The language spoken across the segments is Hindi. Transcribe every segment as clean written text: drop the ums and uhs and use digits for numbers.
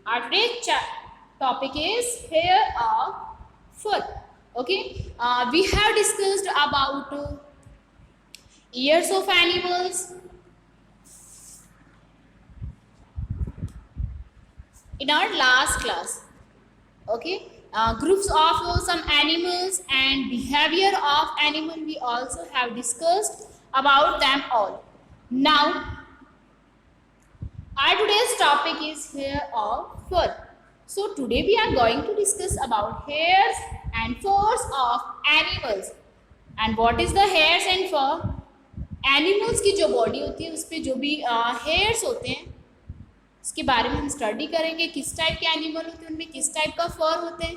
Our today's topic is hair of fur. Okay, we have discussed about ears of animals in our last class. Okay, groups of some animals and behavior of animal we also have discussed about them all. Now our today's topic is hair of fur. So today we are going to discuss about hairs and furs of animals. And what is the hairs and fur? Animals की जो बॉडी होती है उस पर जो भी हेयर्स होते हैं उसके बारे में हम स्टडी करेंगे, किस टाइप के एनिमल होते हैं, उनमें किस टाइप का फर होते हैं.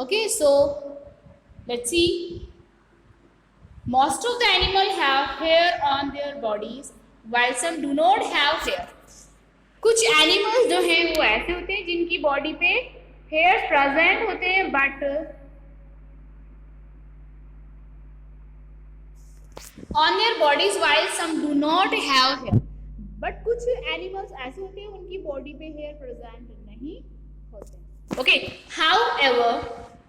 Okay, so let's see. Most of the animal have hair on their bodies while some do not have hair. कुछ एनिमल्स जो हैं वो ऐसे होते हैं जिनकी बॉडी पे हेयर प्रेजेंट होते हैं but on their bodies while some do not have hair. But कुछ एनिमल्स ऐसे होते हैं उनकी बॉडी पे हेयर प्रेजेंट नहीं होते. Okay, however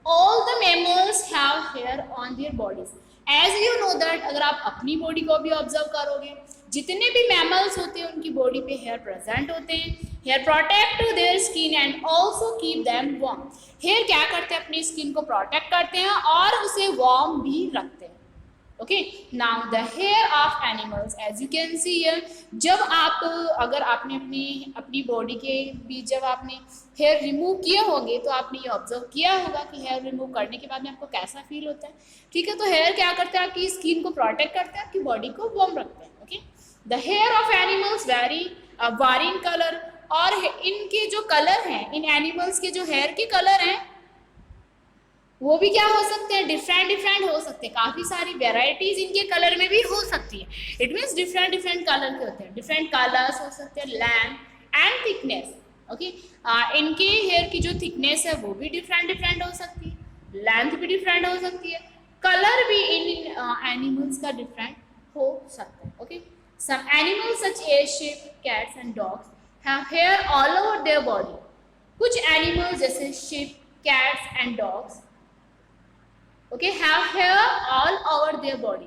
all the mammals have hair on their bodies. As you know that, अगर आप अपनी बॉडी को भी ऑब्जर्व करोगे, जितने भी मैमल्स होते हैं उनकी बॉडी पे हेयर प्रेजेंट होते हैं. Hair protect their skin and also keep them warm. Hair क्या करते हैं, अपनी स्किन को प्रोटेक्ट करते हैं और उसे वार्म भी रखते हैं. Okay, now the hair of animals as you can see here. जब आप अगर आपने अपनी बॉडी के भी जब आपने हेयर रिमूव किए होंगे तो आपने ये ऑब्जर्व किया होगा कि हेयर रिमूव करने के बाद में आपको कैसा फील होता है. ठीक है, तो हेयर क्या करते हैं, आपकी स्किन को प्रोटेक्ट करते हैं, आपकी बॉडी को वार्म रखते हैं. Okay, the hair of animals vary in colour. और इनके जो कलर हैं, इन एनिमल्स के जो हेयर के कलर हैं वो भी क्या हो सकते हैं, डिफरेंट हो सकते हैं. काफ़ी सारी वेराइटीज इनके कलर में भी हो सकती है. इट मीन्स डिफरेंट कलर के होते हैं, डिफरेंट कलर्स हो सकते हैं, लेंथ एंड थिकनेस. ओके, इनके हेयर की जो थिकनेस है वो भी डिफरेंट हो सकती है, लेंथ भी डिफरेंट हो सकती है, कलर भी इन एनिमल्स का डिफरेंट हो सकता है. Okay, some animals such as sheep, cats and dogs have hair all over their body. कुछ एनिमल्स जैसे sheep, cats and dogs okay have hair all over their body.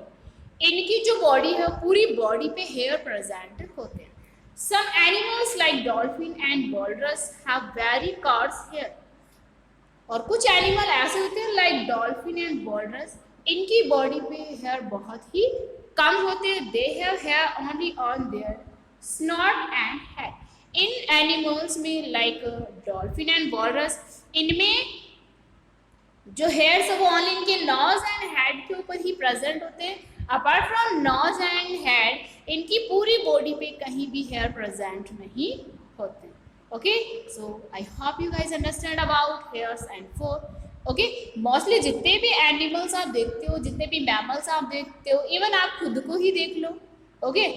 इनकी जो बॉडी है पूरी बॉडी पे हेयर प्रेजेंट होते हैं. Some animals like dolphin and walrus have very coarse hair. और कुछ एनिमल ऐसे होते हैं लाइक डॉल्फिन एंड वॉलरस, इनकी बॉडी पे हेयर बहुत ही कम होते हैं. They have hair only on their snout and head. इन एनिमल्स में लाइक डॉल्फिन एंड वॉलरस, इनमें जो हेयर्स है वो ओनली इनके नोज एंड हेड के ऊपर ही प्रेजेंट होते हैं. Apart from knows and head इनकी पूरी बॉडी पे कहीं भी हेयर प्रेजेंट नहीं होते. Okay, so I hope you guys understand about hairs and fur. Okay, mostly जितने भी एनिमल्स आप देखते हो, जितने भी मैमल्स आप देखते हो, इवन आप खुद को ही देख लो. ओके,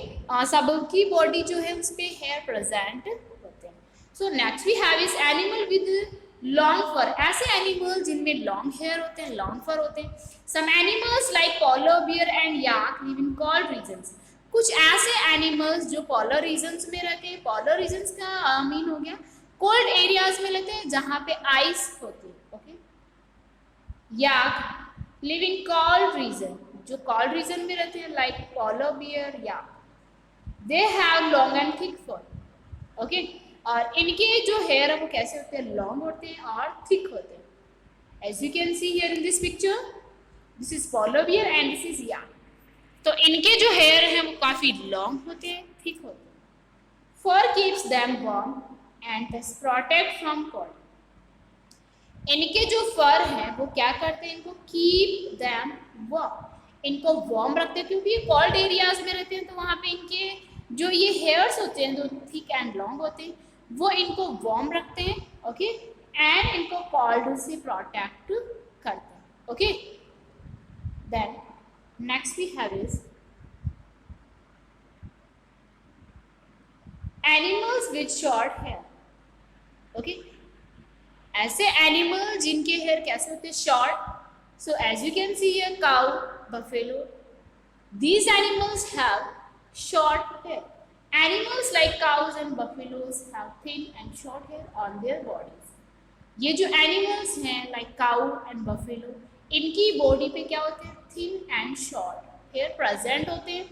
सबकी बॉडी जो है उस पर हेयर प्रेजेंट होते हैं. So next we have is animal with long fur. ऐसे एनिमल जिनमें लॉन्ग हेयर होते हैं, लॉन्ग फर होते हैं. Some animals like polar bear and yak live in cold regions. कुछ ऐसे एनिमल्स जो पोलर रीजन्स में रहते हैं. पोलर रीजन्स का मीन हो गया कोल्ड एरियाज में रहते हैं जहाँ पे आइस होती है. Okay, yak live in cold region, जो कोल्ड रीजन में रहते हैं like polar bear, yak. They have long and thick fur. Okay, और इनके जो हेयर है वो कैसे होते हैं, लॉन्ग होते हैं और थिक होते हैं. As you can see here in this picture, this is polar bear and this is yak. तो इनके जो हेयर हैं वो काफ़ी लॉन्ग होते हैं, थिक होते हैं. Fur keeps them warm and this protect from cold. इनके जो फर हैं वो क्या करते हैं, इनको कीप देम वार्म, इनको वार्म रखते हैं, क्योंकि ये कोल्ड एरियाज में रहते हैं. तो वहाँ पे इनके जो ये हेयर्स होते हैं जो थिक एंड लॉन्ग होते हैं वो इनको वार्म रखते हैं. ओके, एंड इनको कोल्ड से प्रोटेक्ट करते हैं. Okay, then next we have is animals with short hair. Okay, ऐसे एनिमल जिनके हेयर कैसे होते हैं, short. So as you can see here cow, buffalo, these animals have short hair. Animals like cows and buffaloes have thin and short hair on their bodies. ये जो एनिमल्स हैं लाइक काउ एंड बफेलो, इनकी बॉडी पे क्या होते हैं? Thin and short hair present होते हैं.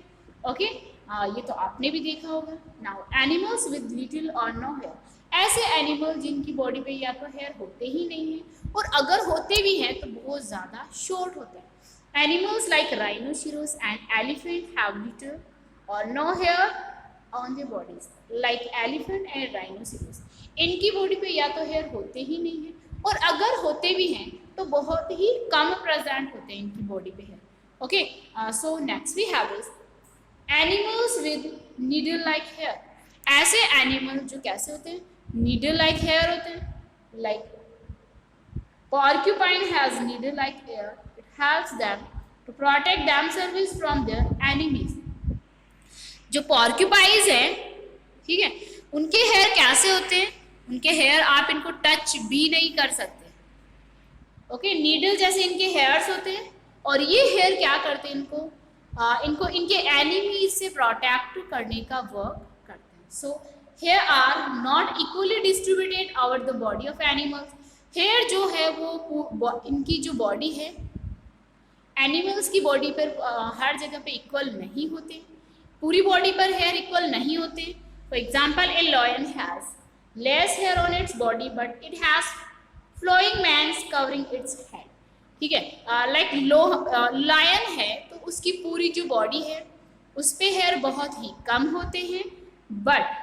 ओके, ये तो आपने भी देखा होगा. नाउ एनिमल्स विद लिटिल और नो हेयर, ऐसे एनिमल जिनकी बॉडी पे या तो हेयर होते ही नहीं हैं और अगर होते भी हैं तो बहुत ज़्यादा शॉर्ट होते हैं. Animals like rhinoceros and elephant have little और no hair on their bodies. Like elephant and rhinoceros, इनकी बॉडी पे या तो हेयर होते ही नहीं हैं और अगर होते भी हैं तो बहुत ही कम प्रेजेंट होते हैं इनकी बॉडी पे hair. Okay, so next we have is animals with needle like hair. ऐसे एनिमल जो कैसे होते हैं? नीडल लाइक हेयर होते हैं. Like porcupine has needle like hair. It helps them to protect themselves from their enemies. जो porcupines हैं, ठीक है, उनके हेयर कैसे होते हैं? उनके हेयर आप इनको टच भी नहीं कर सकते. ओके, नीडल जैसे इनके हेयर्स होते हैं और ये हेयर क्या करते हैं? इनको इनके एनिमीज से प्रोटेक्ट करने का वर्क करते हैं. So hair are not equally distributed over the body of animals. Hair जो है वो इनकी जो बॉडी है एनिमल्स की बॉडी पर हर जगह पे इक्वल नहीं होते. पूरी बॉडी पर हेयर इक्वल नहीं होते. For example, a lion has less hair on its body but it has flowing manes covering its head. ठीक है, लाइक लायन है तो उसकी पूरी जो बॉडी है उस पे हेयर बहुत ही कम होते हैं, बट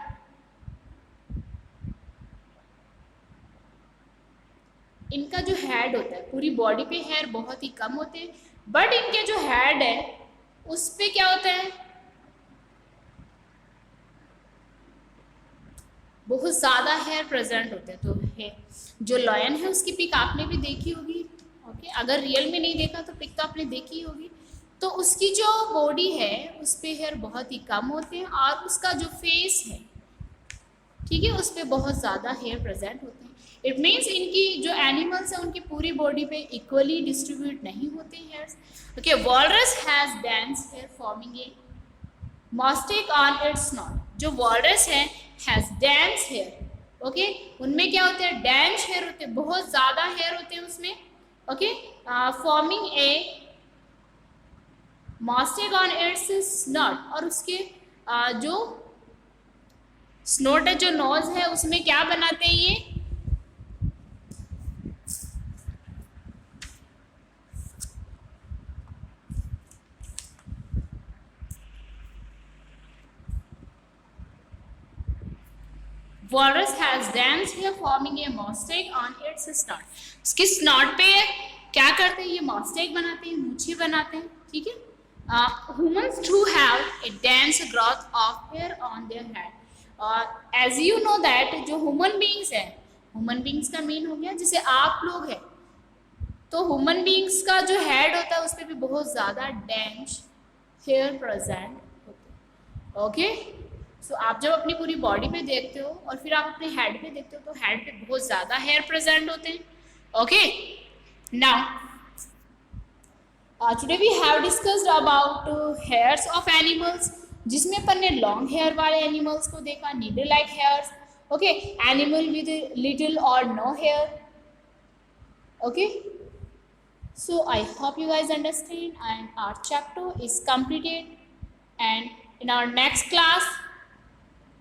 इनका जो हेड होता है पूरी बॉडी पे हेयर बहुत ही कम होते हैं, बट इनके जो हेड है उस पे क्या होता है? बहुत ज़्यादा हेयर प्रेजेंट होते हैं. तो है जो लॉयन है उसकी पिक आपने भी देखी होगी. ओके, अगर रियल में नहीं देखा तो पिक तो आपने देखी होगी. तो उसकी जो बॉडी है उस पे हेयर बहुत ही कम होते हैं और उसका जो फेस है, ठीक है, उस पे बहुत ज़्यादा हेयर प्रेजेंट होते हैं. इट मीन्स इनकी जो एनिमल्स हैं उनकी पूरी बॉडी पे इक्वली डिस्ट्रीब्यूट नहीं होते hairs. Okay, walrus has dense hair forming a moustache on its not. जो वॉलरस है हैज डेंस हेयर. ओके, उनमें क्या होते हैं? डेंस हेयर होते हैं, बहुत ज़्यादा हेयर होते हैं उसमें. Okay, forming a moustache on its snout. और उसके जो स्नोट है, जो नोज है, उसमें क्या बनाते हैं ये? Walrus has dense hair forming a mosaic on its snout. उसके स्नॉट पे क्या करते हैं? ये मॉस्टेक बनाते हैं, मूछे बनाते हैं. ठीक है, humans too have a dense growth of hair on their head. As you know that जो human beings है, human beings का मीन हो गया जैसे आप लोग हैं, तो ह्यूमन बींग्स का जो हेड होता है उस पर भी बहुत ज़्यादा डेंस हेयर प्रेजेंट होते हैं. ओके, सो आप जब अपनी पूरी बॉडी पे देखते हो और फिर आप अपने हेड पे देखते हो तो हेड पे बहुत ज़्यादा हेयर प्रेजेंट होते हैं. Okay, now today we have discussed about hairs of animals, जिसमें अपन ने लॉन्ग हेयर वाले एनिमल्स को देखा, needle like hairs. Okay, animal with little और no hair. Okay, so I hope you guys understand and our chapter is completed, and in our next class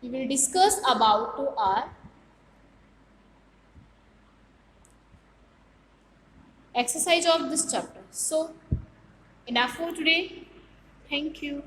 we will discuss about our exercise of this chapter. So enough for today. Thank you.